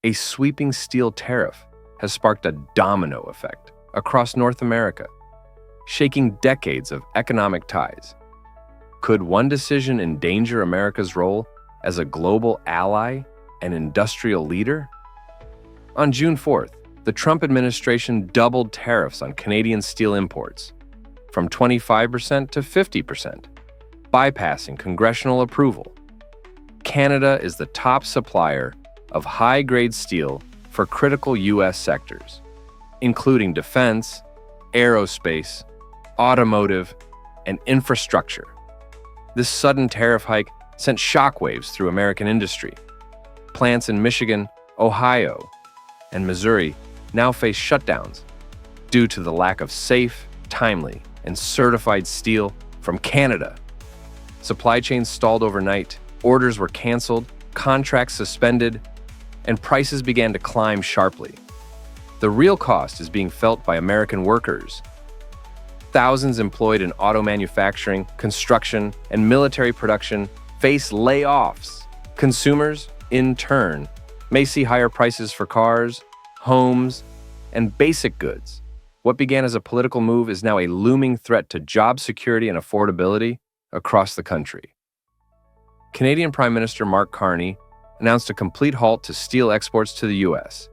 A sweeping steel tariff has sparked a domino effect across North America, shaking decades of economic ties. Could one decision endanger America's role as a global ally and industrial leader? On June 4th, the Trump administration doubled tariffs on Canadian steel imports, from 25% to 50%, bypassing congressional approval. Canada is the top supplier of high-grade steel for critical U.S. sectors, including defense, aerospace, automotive, and infrastructure. This sudden tariff hike sent shockwaves through American industry. Plants in Michigan, Ohio, and Missouri now face shutdowns due to the lack of safe, timely, and certified steel from Canada. Supply chains stalled overnight, orders were canceled, contracts suspended, and prices began to climb sharply. The real cost is being felt by American workers. Thousands employed in auto manufacturing, construction, and military production face layoffs. Consumers, in turn, may see higher prices for cars, homes, and basic goods. What began as a political move is now a looming threat to job security and affordability across the country. Canadian Prime Minister Mark Carney announced a complete halt to steel exports to the U.S.,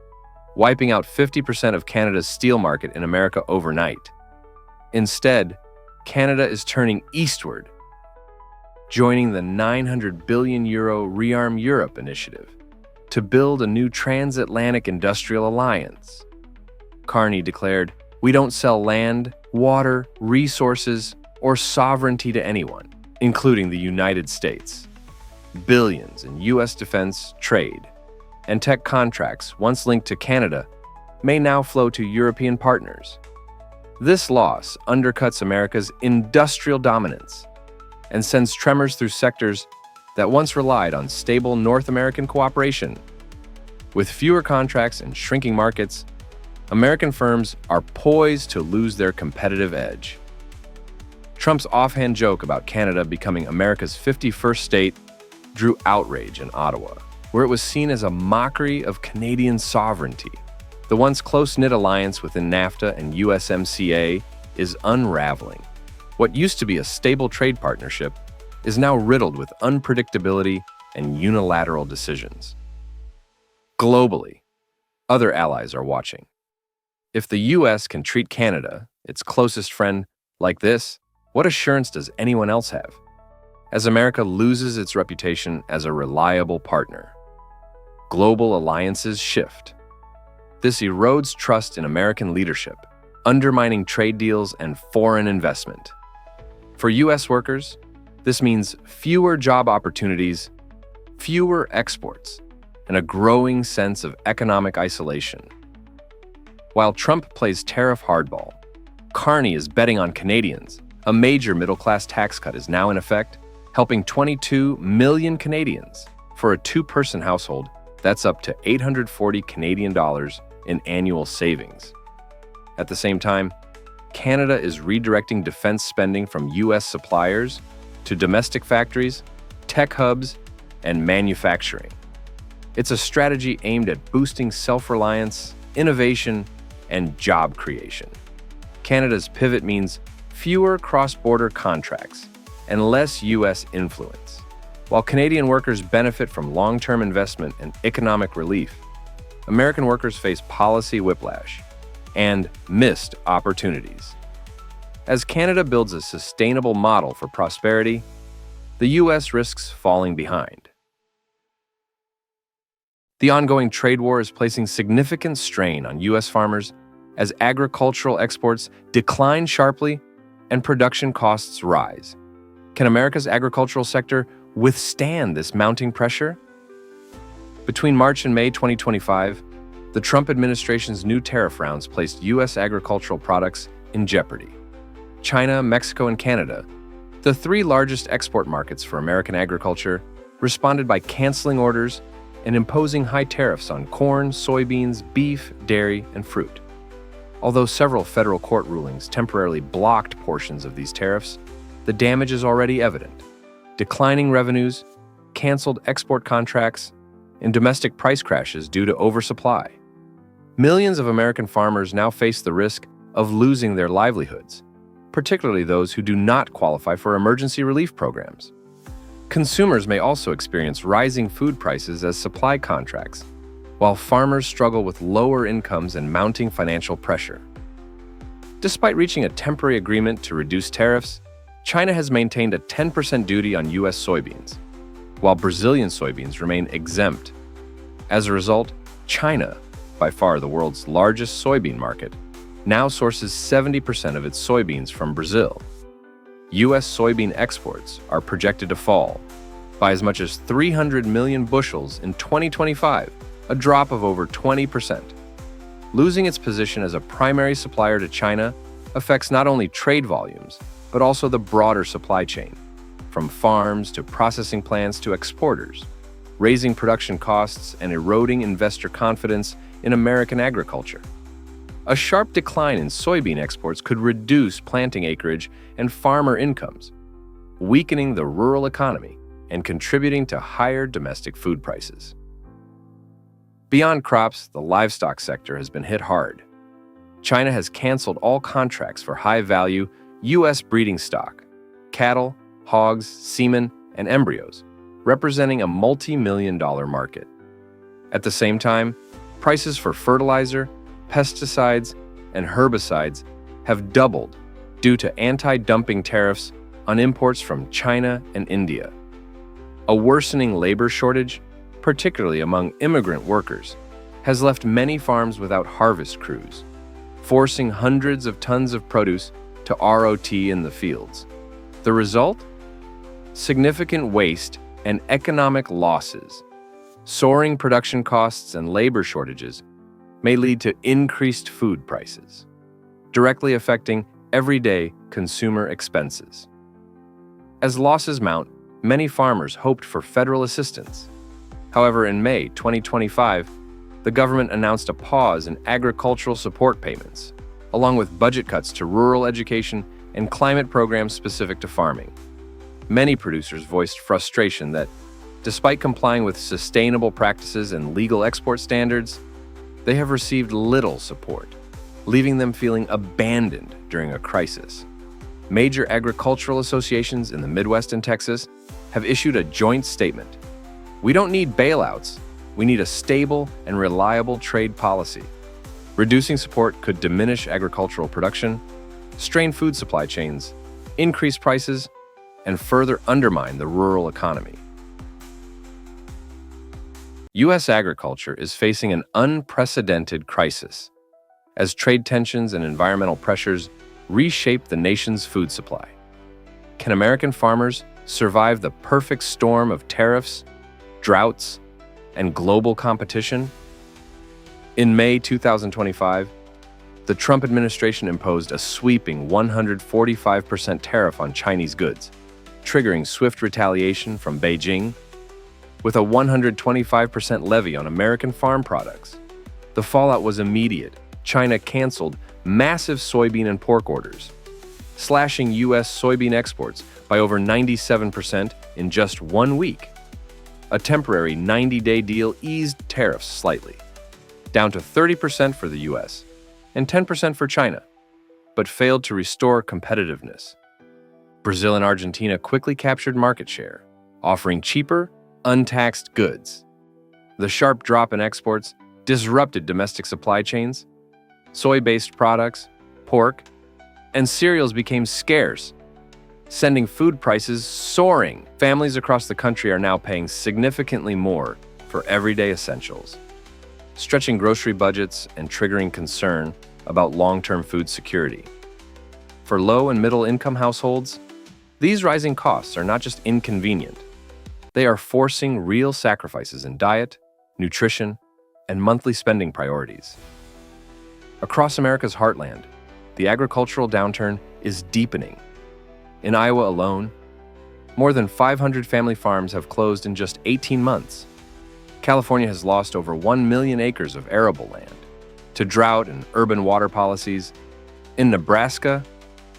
wiping out 50% of Canada's steel market in America overnight. Instead, Canada is turning eastward, joining the €900 billion Rearm Europe initiative to build a new transatlantic industrial alliance. Carney declared, "We don't sell land, water, resources, or sovereignty to anyone, including the United States." Billions in U.S. defense, trade, and tech contracts once linked to Canada may now flow to European partners. This loss undercuts America's industrial dominance and sends tremors through sectors that once relied on stable North American cooperation. With fewer contracts and shrinking markets, American firms are poised to lose their competitive edge. Trump's offhand joke about Canada becoming America's 51st state drew outrage in Ottawa, where it was seen as a mockery of Canadian sovereignty. The once close-knit alliance within NAFTA and USMCA is unraveling. What used to be a stable trade partnership is now riddled with unpredictability and unilateral decisions. Globally, other allies are watching. If the U.S. can treat Canada, its closest friend, like this, what assurance does anyone else have? As America loses its reputation as a reliable partner, global alliances shift. This erodes trust in American leadership, undermining trade deals and foreign investment. For U.S. workers, this means fewer job opportunities, fewer exports, and a growing sense of economic isolation. While Trump plays tariff hardball, Carney is betting on Canadians. A major middle-class tax cut is now in effect, helping 22 million Canadians. For a two-person household, that's up to $840 Canadian in annual savings. At the same time, Canada is redirecting defense spending from U.S. suppliers to domestic factories, tech hubs, and manufacturing. It's a strategy aimed at boosting self-reliance, innovation, and job creation. Canada's pivot means fewer cross-border contracts and less U.S. influence. While Canadian workers benefit from long-term investment and economic relief, American workers face policy whiplash and missed opportunities. As Canada builds a sustainable model for prosperity, the U.S. risks falling behind. The ongoing trade war is placing significant strain on U.S. farmers as agricultural exports decline sharply and production costs rise. Can America's agricultural sector withstand this mounting pressure? Between March and May 2025, the Trump administration's new tariff rounds placed U.S. agricultural products in jeopardy. China, Mexico, and Canada, the three largest export markets for American agriculture, responded by canceling orders and imposing high tariffs on corn, soybeans, beef, dairy, and fruit. Although several federal court rulings temporarily blocked portions of these tariffs, the damage is already evident. Declining revenues, canceled export contracts, in domestic price crashes due to oversupply. Millions of American farmers now face the risk of losing their livelihoods, particularly those who do not qualify for emergency relief programs. Consumers may also experience rising food prices as supply contracts, while farmers struggle with lower incomes and mounting financial pressure. Despite reaching a temporary agreement to reduce tariffs, China has maintained a 10% duty on U.S. soybeans, while Brazilian soybeans remain exempt. As a result, China, by far the world's largest soybean market, now sources 70% of its soybeans from Brazil. U.S. soybean exports are projected to fall by as much as 300 million bushels in 2025, a drop of over 20%. Losing its position as a primary supplier to China affects not only trade volumes, but also the broader supply chain, from farms to processing plants to exporters, raising production costs and eroding investor confidence in American agriculture. A sharp decline in soybean exports could reduce planting acreage and farmer incomes, weakening the rural economy and contributing to higher domestic food prices. Beyond crops, the livestock sector has been hit hard. China has canceled all contracts for high-value U.S. breeding stock, cattle, hogs, semen, and embryos, representing a multi-million-dollar market. At the same time, prices for fertilizer, pesticides, and herbicides have doubled due to anti-dumping tariffs on imports from China and India. A worsening labor shortage, particularly among immigrant workers, has left many farms without harvest crews, forcing hundreds of tons of produce to ROT in the fields. The result? Significant waste and economic losses. Soaring production costs and labor shortages may lead to increased food prices, directly affecting everyday consumer expenses. As losses mount, many farmers hoped for federal assistance. However, in May 2025, the government announced a pause in agricultural support payments, along with budget cuts to rural education and climate programs specific to farming. Many producers voiced frustration that, despite complying with sustainable practices and legal export standards, they have received little support, leaving them feeling abandoned during a crisis. Major agricultural associations in the Midwest and Texas have issued a joint statement. "We don't need bailouts. We need a stable and reliable trade policy." Reducing support could diminish agricultural production, strain food supply chains, increase prices, and further undermine the rural economy. U.S. agriculture is facing an unprecedented crisis as trade tensions and environmental pressures reshape the nation's food supply. Can American farmers survive the perfect storm of tariffs, droughts, and global competition? In May 2025, the Trump administration imposed a sweeping 145% tariff on Chinese goods, triggering swift retaliation from Beijing. With a 125% levy on American farm products, the fallout was immediate. China canceled massive soybean and pork orders, slashing U.S. soybean exports by over 97% in just 1 week. A temporary 90-day deal eased tariffs slightly, down to 30% for the U.S. and 10% for China, but failed to restore competitiveness. Brazil and Argentina quickly captured market share, offering cheaper, untaxed goods. The sharp drop in exports disrupted domestic supply chains. Soy-based products, pork, and cereals became scarce, sending food prices soaring. Families across the country are now paying significantly more for everyday essentials, stretching grocery budgets and triggering concern about long-term food security. For low and middle-income households, these rising costs are not just inconvenient. They are forcing real sacrifices in diet, nutrition, and monthly spending priorities. Across America's heartland, the agricultural downturn is deepening. In Iowa alone, more than 500 family farms have closed in just 18 months. California has lost over 1 million acres of arable land to drought and urban water policies. In Nebraska,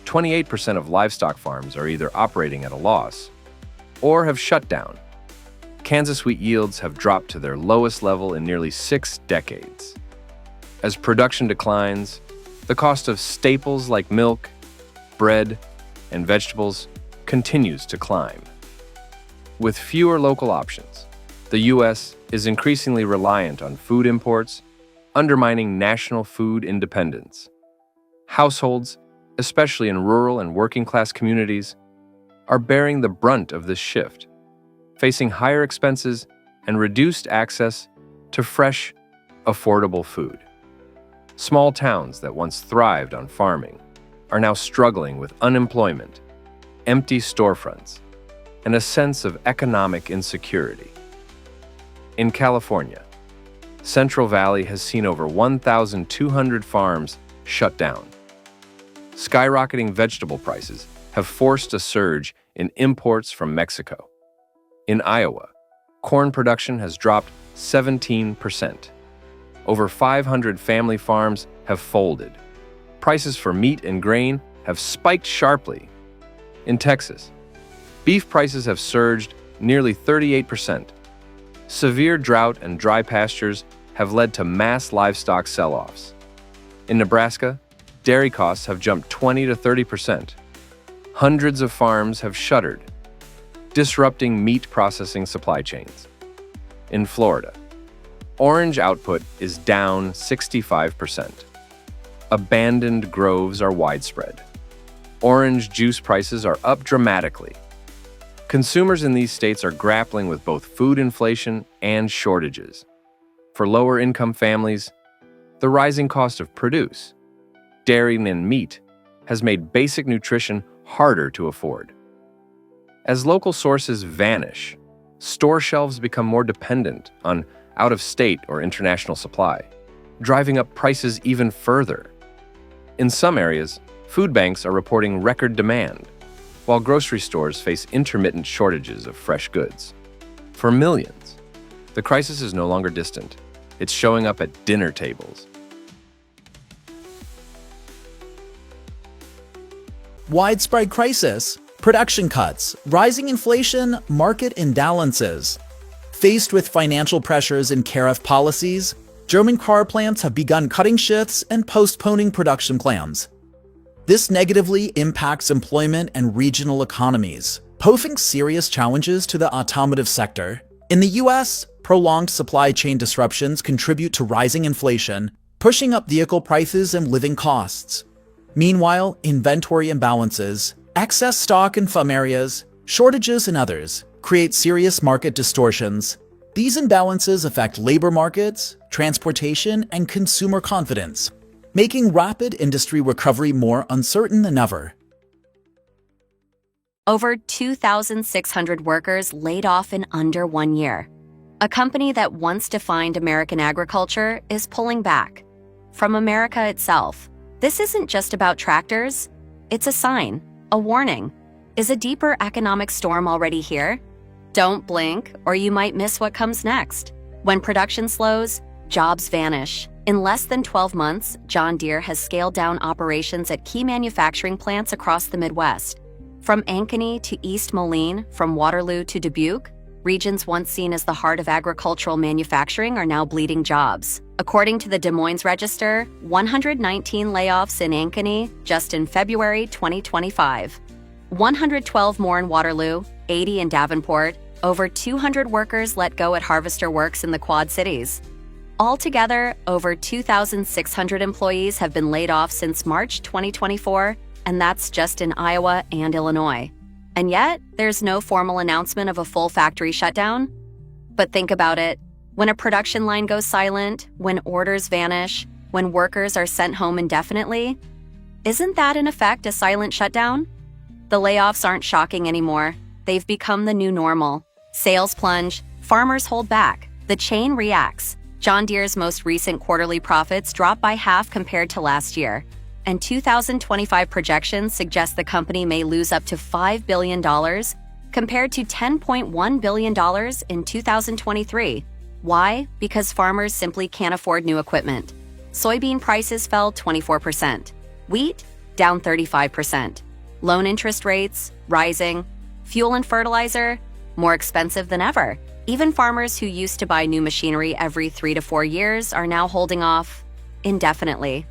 28% of livestock farms are either operating at a loss or have shut down. Kansas wheat yields have dropped to their lowest level in nearly 6 decades. As production declines, the cost of staples like milk, bread, and vegetables continues to climb. With fewer local options, the U.S. is increasingly reliant on food imports, undermining national food independence. Households, especially in rural and working-class communities, are bearing the brunt of this shift, facing higher expenses and reduced access to fresh, affordable food. Small towns that once thrived on farming are now struggling with unemployment, empty storefronts, and a sense of economic insecurity. In California, Central Valley has seen over 1,200 farms shut down. Skyrocketing vegetable prices have forced a surge in imports from Mexico. In Iowa, corn production has dropped 17%. Over 500 family farms have folded. Prices for meat and grain have spiked sharply. In Texas, beef prices have surged nearly 38%. Severe drought and dry pastures have led to mass livestock sell-offs. In Nebraska, dairy costs have jumped 20 to 30%. Hundreds of farms have shuttered, disrupting meat processing supply chains. In Florida, orange output is down 65%. Abandoned groves are widespread. Orange juice prices are up dramatically. Consumers in these states are grappling with both food inflation and shortages. For lower-income families, the rising cost of produce, dairy and meat has made basic nutrition harder to afford. As local sources vanish, store shelves become more dependent on out-of-state or international supply, driving up prices even further. In some areas, food banks are reporting record demand, while grocery stores face intermittent shortages of fresh goods. For millions, the crisis is no longer distant. It's showing up at dinner tables. Widespread crisis, production cuts, rising inflation, market imbalances. Faced with financial pressures and tariff policies, German car plants have begun cutting shifts and postponing production plans. This negatively impacts employment and regional economies, posing serious challenges to the automotive sector. In the U.S., prolonged supply chain disruptions contribute to rising inflation, pushing up vehicle prices and living costs. Meanwhile, inventory imbalances, excess stock in some areas, shortages in others, create serious market distortions. These imbalances affect labor markets, transportation, and consumer confidence, making rapid industry recovery more uncertain than ever. Over 2,600 workers laid off in under 1 year. A company that once defined American agriculture is pulling back. From America itself, this isn't just about tractors. It's a sign, a warning. Is a deeper economic storm already here? Don't blink, or you might miss what comes next. When production slows, jobs vanish. In less than 12 months, John Deere has scaled down operations at key manufacturing plants across the Midwest. From Ankeny to East Moline, from Waterloo to Dubuque, regions once seen as the heart of agricultural manufacturing are now bleeding jobs. According to the Des Moines Register, 119 layoffs in Ankeny just in February 2025. 112 more in Waterloo, 80 in Davenport, over 200 workers let go at Harvester Works in the Quad Cities. Altogether, over 2,600 employees have been laid off since March 2024, and that's just in Iowa and Illinois. And yet, there's no formal announcement of a full factory shutdown. But think about it. When a production line goes silent, when orders vanish, when workers are sent home indefinitely, isn't that in effect a silent shutdown? The layoffs aren't shocking anymore. They've become the new normal. Sales plunge, farmers hold back, the chain reacts. John Deere's most recent quarterly profits dropped by half compared to last year, and 2025 projections suggest the company may lose up to $5 billion compared to $10.1 billion in 2023. Why? Because farmers simply can't afford new equipment. Soybean prices fell 24%. Wheat, down 35%. Loan interest rates, rising. Fuel and fertilizer, more expensive than ever. Even farmers who used to buy new machinery every 3 to 4 years are now holding off indefinitely.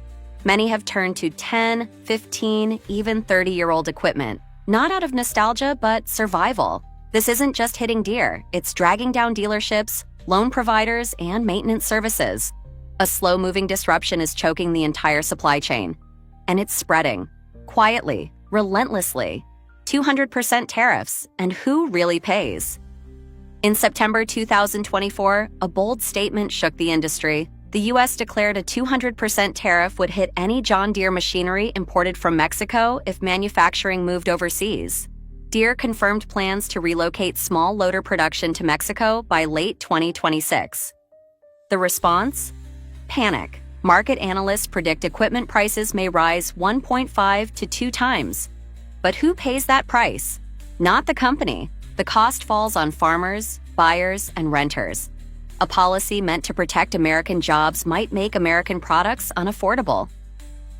Many have turned to 10, 15, even 30-year-old equipment, not out of nostalgia, but survival. This isn't just hitting Deere, it's dragging down dealerships, loan providers, and maintenance services. A slow-moving disruption is choking the entire supply chain. And it's spreading. Quietly, relentlessly. 200% tariffs, and who really pays? In September 2024, a bold statement shook the industry. The U.S. declared a 200% tariff would hit any John Deere machinery imported from Mexico if manufacturing moved overseas. Deere confirmed plans to relocate small loader production to Mexico by late 2026. The response? Panic. Market analysts predict equipment prices may rise 1.5 to 2 times. But who pays that price? Not the company. The cost falls on farmers, buyers, and renters. A policy meant to protect American jobs might make American products unaffordable.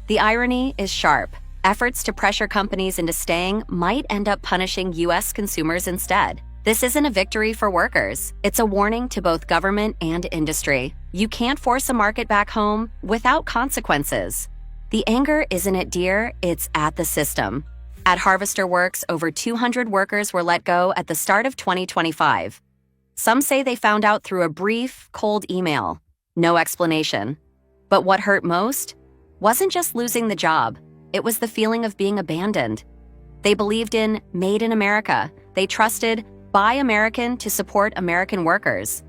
The irony is sharp. Efforts to pressure companies into staying might end up punishing U.S. consumers instead. This isn't a victory for workers. It's a warning to both government and industry. You can't force a market back home without consequences. The anger isn't at Deere, it's at the system. At Harvester Works, over 200 workers were let go at the start of 2025. Some say they found out through a brief, cold email. No explanation. But what hurt most wasn't just losing the job. It was the feeling of being abandoned. They believed in Made in America. They trusted Buy American to support American workers.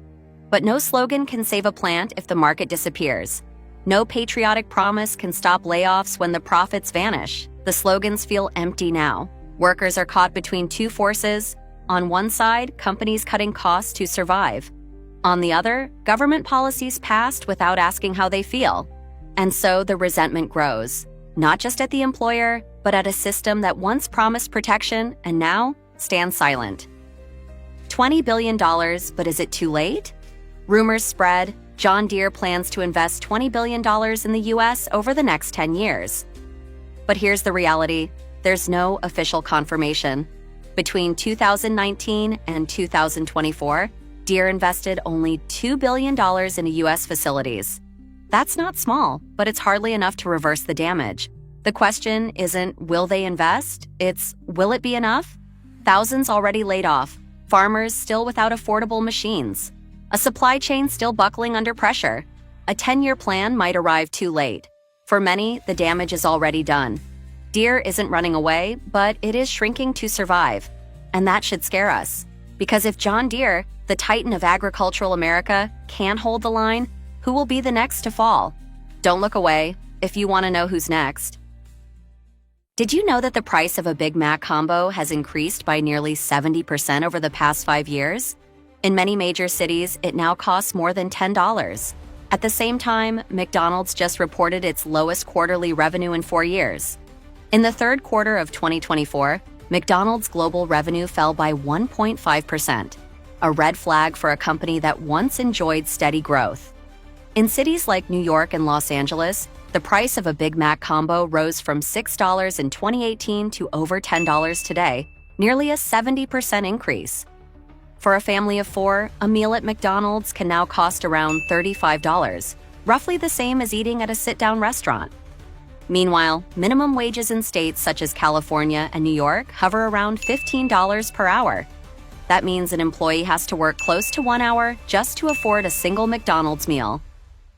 But no slogan can save a plant if the market disappears. No patriotic promise can stop layoffs when the profits vanish. The slogans feel empty now. Workers are caught between two forces. On one side, companies cutting costs to survive. On the other, government policies passed without asking how they feel. And so the resentment grows, not just at the employer, but at a system that once promised protection and now stands silent. $20 billion, but is it too late? Rumors spread. John Deere plans to invest $20 billion in the U.S. over the next 10 years. But here's the reality. There's no official confirmation. Between 2019 and 2024, Deere invested only $2 billion into U.S. facilities. That's not small, but it's hardly enough to reverse the damage. The question isn't, will they invest? It's, will it be enough? Thousands already laid off. Farmers still without affordable machines. A supply chain still buckling under pressure. A 10-year plan might arrive too late. For many, the damage is already done. Deere isn't running away, but it is shrinking to survive. And that should scare us. Because if John Deere, the titan of agricultural America, can't hold the line, who will be the next to fall? Don't look away if you want to know who's next. Did you know that the price of a Big Mac combo has increased by nearly 70% over the past 5 years? In many major cities, it now costs more than $10. At the same time, McDonald's just reported its lowest quarterly revenue in 4 years. In the third quarter of 2024, McDonald's global revenue fell by 1.5%, a red flag for a company that once enjoyed steady growth. In cities like New York and Los Angeles, the price of a Big Mac combo rose from $6 in 2018 to over $10 today, nearly a 70% increase. For a family of 4, a meal at McDonald's can now cost around $35, roughly the same as eating at a sit-down restaurant. Meanwhile, minimum wages in states such as California and New York hover around $15 per hour. That means an employee has to work close to 1 hour just to afford a single McDonald's meal.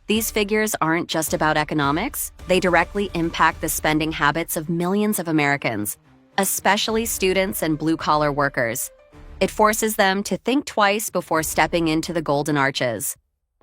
These figures aren't just about economics, they directly impact the spending habits of millions of Americans, especially students and blue-collar workers. It forces them to think twice before stepping into the golden arches.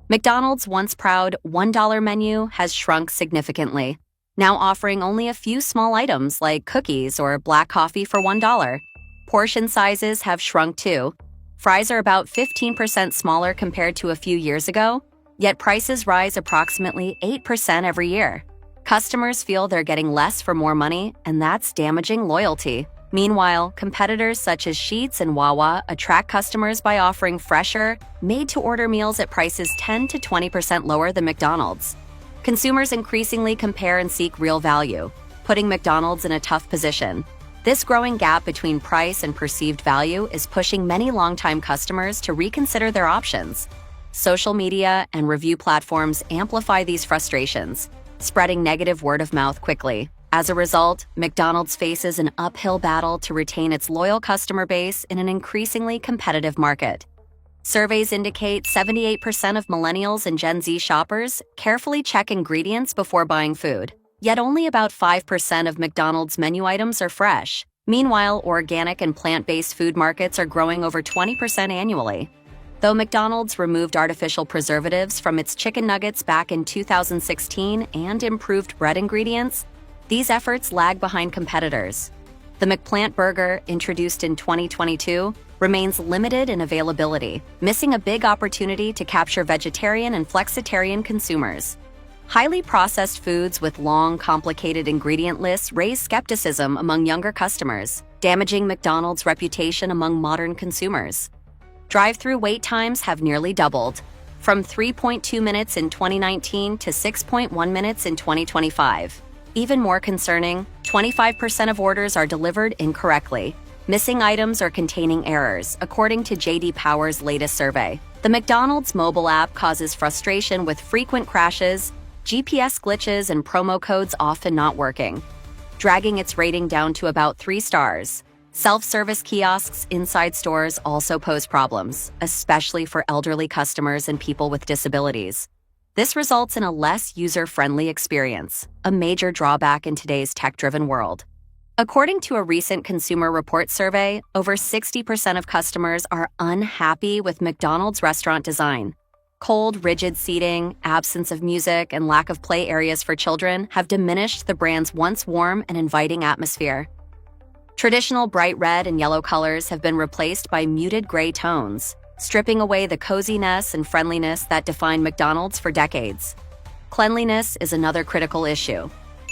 McDonald's once proud $1 menu has shrunk significantly, now offering only a few small items like cookies or black coffee for $1. Portion sizes have shrunk too. Fries are about 15% smaller compared to a few years ago, yet prices rise approximately 8% every year. Customers feel they're getting less for more money, and that's damaging loyalty. Meanwhile, competitors such as Sheetz and Wawa attract customers by offering fresher, made-to-order meals at prices 10 to 20% lower than McDonald's. Consumers increasingly compare and seek real value, putting McDonald's in a tough position. This growing gap between price and perceived value is pushing many longtime customers to reconsider their options. Social media and review platforms amplify these frustrations, spreading negative word of mouth quickly. As a result, McDonald's faces an uphill battle to retain its loyal customer base in an increasingly competitive market. Surveys indicate 78% of millennials and Gen Z shoppers carefully check ingredients before buying food. Yet only about 5% of McDonald's menu items are fresh. Meanwhile, organic and plant-based food markets are growing over 20% annually. Though McDonald's removed artificial preservatives from its chicken nuggets back in 2016 and improved bread ingredients, these efforts lag behind competitors. The McPlant burger, introduced in 2022, remains limited in availability, missing a big opportunity to capture vegetarian and flexitarian consumers. Highly processed foods with long, complicated ingredient lists raise skepticism among younger customers, damaging McDonald's reputation among modern consumers. Drive-through wait times have nearly doubled, from 3.2 minutes in 2019 to 6.1 minutes in 2025. Even more concerning, 25% of orders are delivered incorrectly, missing items or containing errors, according to J.D. Power's latest survey. The McDonald's mobile app causes frustration with frequent crashes, GPS glitches, and promo codes often not working, dragging its rating down to about 3 stars. Self-service kiosks inside stores also pose problems, especially for elderly customers and people with disabilities. This results in a less user-friendly experience, a major drawback in today's tech-driven world. According to a recent Consumer Reports survey, over 60% of customers are unhappy with McDonald's restaurant design. Cold, rigid seating, absence of music, and lack of play areas for children have diminished the brand's once warm and inviting atmosphere. Traditional bright red and yellow colors have been replaced by muted gray tones, stripping away the coziness and friendliness that defined McDonald's for decades. Cleanliness is another critical issue.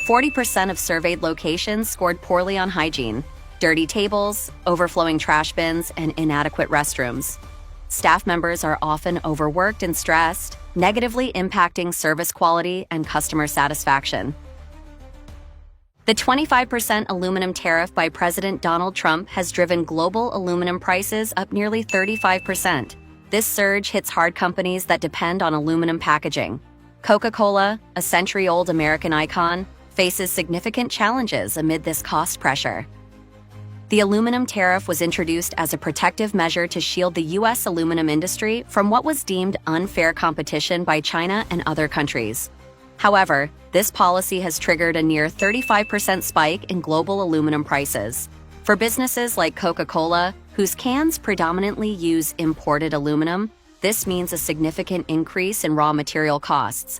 40% of surveyed locations scored poorly on hygiene: dirty tables, overflowing trash bins, and inadequate restrooms. Staff members are often overworked and stressed, negatively impacting service quality and customer satisfaction. The 25% aluminum tariff by President Donald Trump has driven global aluminum prices up nearly 35%. This surge hits hard companies that depend on aluminum packaging. Coca-Cola, a century-old American icon, faces significant challenges amid this cost pressure. The aluminum tariff was introduced as a protective measure to shield the U.S. aluminum industry from what was deemed unfair competition by China and other countries. However, this policy has triggered a near 35% spike in global aluminum prices. For businesses like Coca-Cola, whose cans predominantly use imported aluminum, this means a significant increase in raw material costs.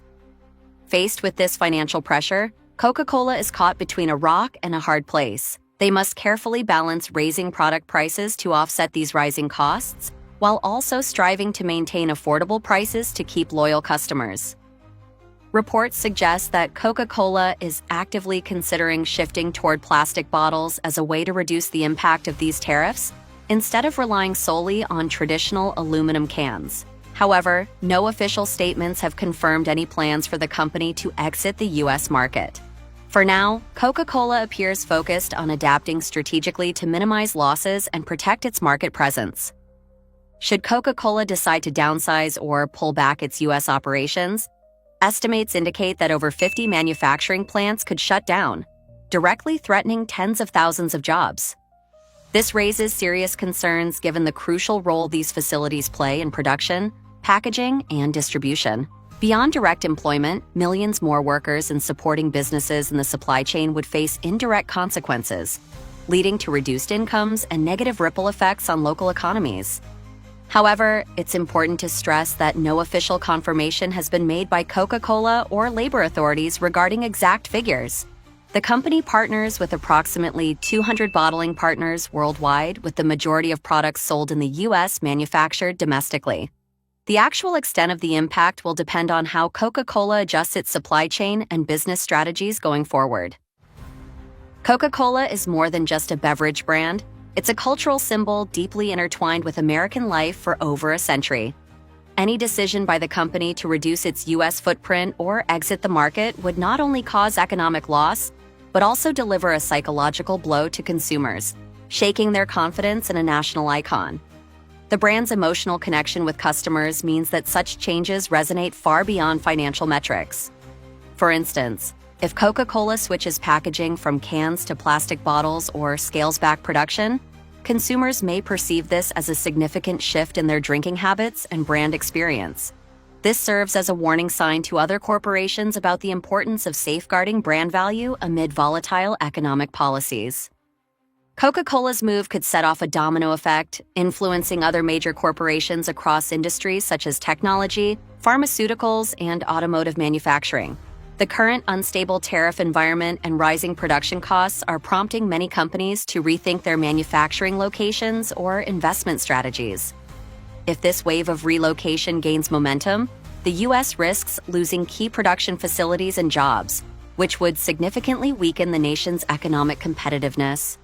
Faced with this financial pressure, Coca-Cola is caught between a rock and a hard place. They must carefully balance raising product prices to offset these rising costs, while also striving to maintain affordable prices to keep loyal customers. Reports suggest that Coca-Cola is actively considering shifting toward plastic bottles as a way to reduce the impact of these tariffs, instead of relying solely on traditional aluminum cans. However, no official statements have confirmed any plans for the company to exit the U.S. market. For now, Coca-Cola appears focused on adapting strategically to minimize losses and protect its market presence. Should Coca-Cola decide to downsize or pull back its U.S. operations, estimates indicate that over 50 manufacturing plants could shut down, directly threatening tens of thousands of jobs. This raises serious concerns given the crucial role these facilities play in production, packaging, and distribution. Beyond direct employment, millions more workers and supporting businesses in the supply chain would face indirect consequences, leading to reduced incomes and negative ripple effects on local economies. However, it's important to stress that no official confirmation has been made by Coca-Cola or labor authorities regarding exact figures. The company partners with approximately 200 bottling partners worldwide, with the majority of products sold in the U.S. manufactured domestically. The actual extent of the impact will depend on how Coca-Cola adjusts its supply chain and business strategies going forward. Coca-Cola is more than just a beverage brand. It's a cultural symbol deeply intertwined with American life for over a century. Any decision by the company to reduce its U.S. footprint or exit the market would not only cause economic loss, but also deliver a psychological blow to consumers, shaking their confidence in a national icon. The brand's emotional connection with customers means that such changes resonate far beyond financial metrics. For instance, if Coca-Cola switches packaging from cans to plastic bottles or scales back production, consumers may perceive this as a significant shift in their drinking habits and brand experience. This serves as a warning sign to other corporations about the importance of safeguarding brand value amid volatile economic policies. Coca-Cola's move could set off a domino effect, influencing other major corporations across industries such as technology, pharmaceuticals, and automotive manufacturing. The current unstable tariff environment and rising production costs are prompting many companies to rethink their manufacturing locations or investment strategies. If this wave of relocation gains momentum, the U.S. risks losing key production facilities and jobs, which would significantly weaken the nation's economic competitiveness.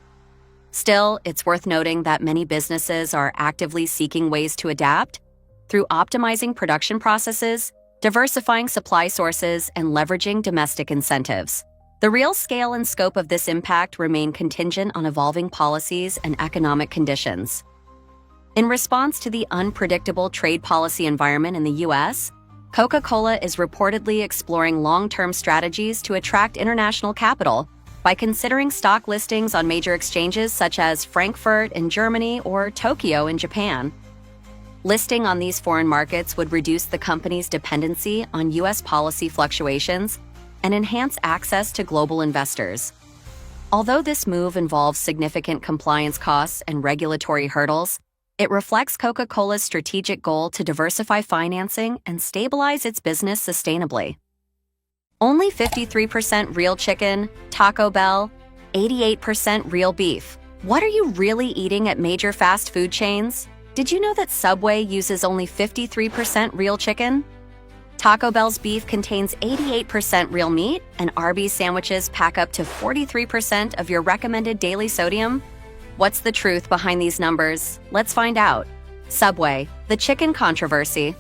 Still, it's worth noting that many businesses are actively seeking ways to adapt through optimizing production processes, diversifying supply sources, and leveraging domestic incentives. The real scale and scope of this impact remain contingent on evolving policies and economic conditions. In response to the unpredictable trade policy environment in the U.S., Coca-Cola is reportedly exploring long-term strategies to attract international capital by considering stock listings on major exchanges such as Frankfurt in Germany or Tokyo in Japan. Listing on these foreign markets would reduce the company's dependency on U.S. policy fluctuations and enhance access to global investors. Although this move involves significant compliance costs and regulatory hurdles, it reflects Coca-Cola's strategic goal to diversify financing and stabilize its business sustainably. Only 53% real chicken, Taco Bell, 88% real beef. What are you really eating at major fast food chains? Did you know that Subway uses only 53% real chicken? Taco Bell's beef contains 88% real meat, and Arby's sandwiches pack up to 43% of your recommended daily sodium. What's the truth behind these numbers? Let's find out. Subway, the chicken controversy.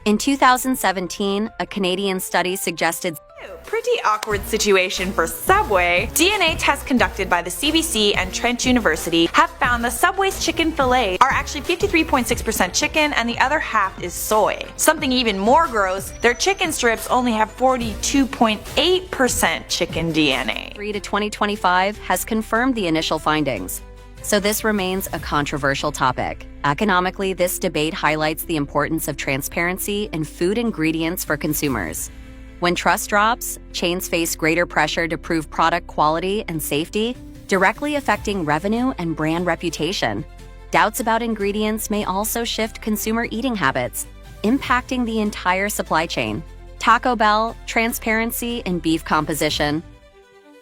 In 2017, a Canadian study suggested Pretty awkward situation for Subway. DNA tests conducted by the CBC and Trent University have found the Subway's chicken fillets are actually 53.6% chicken and the other half is soy. Something even more gross, their chicken strips only have 42.8% chicken DNA. 3 to 2025 has confirmed the initial findings. So this remains a controversial topic. Economically, this debate highlights the importance of transparency in food ingredients for consumers. When trust drops, chains face greater pressure to prove product quality and safety, directly affecting revenue and brand reputation. Doubts about ingredients may also shift consumer eating habits, impacting the entire supply chain. Taco Bell, transparency in beef composition.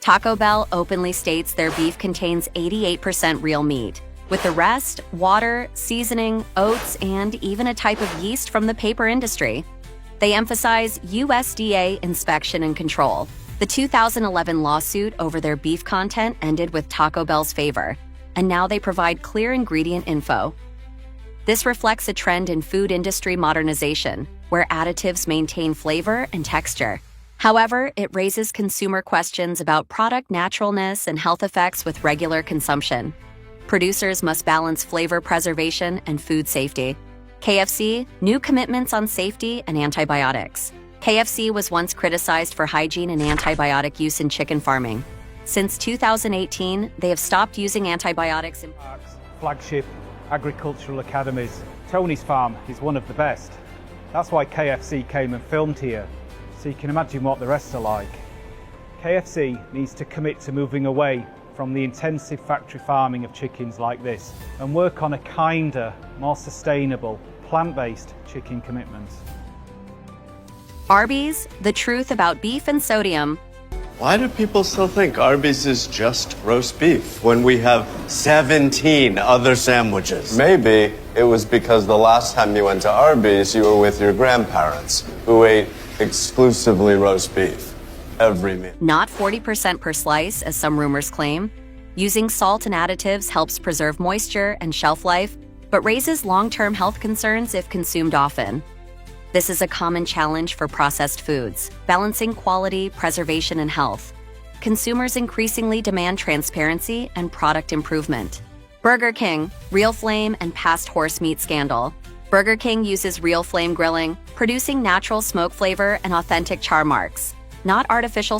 Taco Bell openly states their beef contains 88% real meat, with the rest water, seasoning, oats, and even a type of yeast from the paper industry. They emphasize USDA inspection and control. The 2011 lawsuit over their beef content ended with Taco Bell's favor, and now they provide clear ingredient info. This reflects a trend in food industry modernization, where additives maintain flavor and texture. However, it raises consumer questions about product naturalness and health effects with regular consumption. Producers must balance flavor preservation and food safety. KFC, new commitments on safety and antibiotics. KFC was once criticized for hygiene and antibiotic use in chicken farming. Since 2018, they have stopped using antibiotics in flagship agricultural academies. Tony's farm is one of the best. That's why KFC came and filmed here, so you can imagine what the rest are like. KFC needs to commit to moving away from the intensive factory farming of chickens like this and work on a kinder, more sustainable, plant-based chicken commitments. Arby's, the truth about beef and sodium. Why do people still think Arby's is just roast beef when we have 17 other sandwiches? Maybe it was because the last time you went to Arby's, you were with your grandparents, who ate exclusively roast beef every meal. Not 40% per slice, as some rumors claim. Using salt and additives helps preserve moisture and shelf life, but raises long-term health concerns if consumed often. This is a common challenge for processed foods, balancing quality, preservation, and health. consumers increasingly demand transparency and product improvement. Burger King, Real Flame, and past horse meat scandal. Burger King uses real flame grilling, producing natural smoke flavor and authentic char marks, not artificial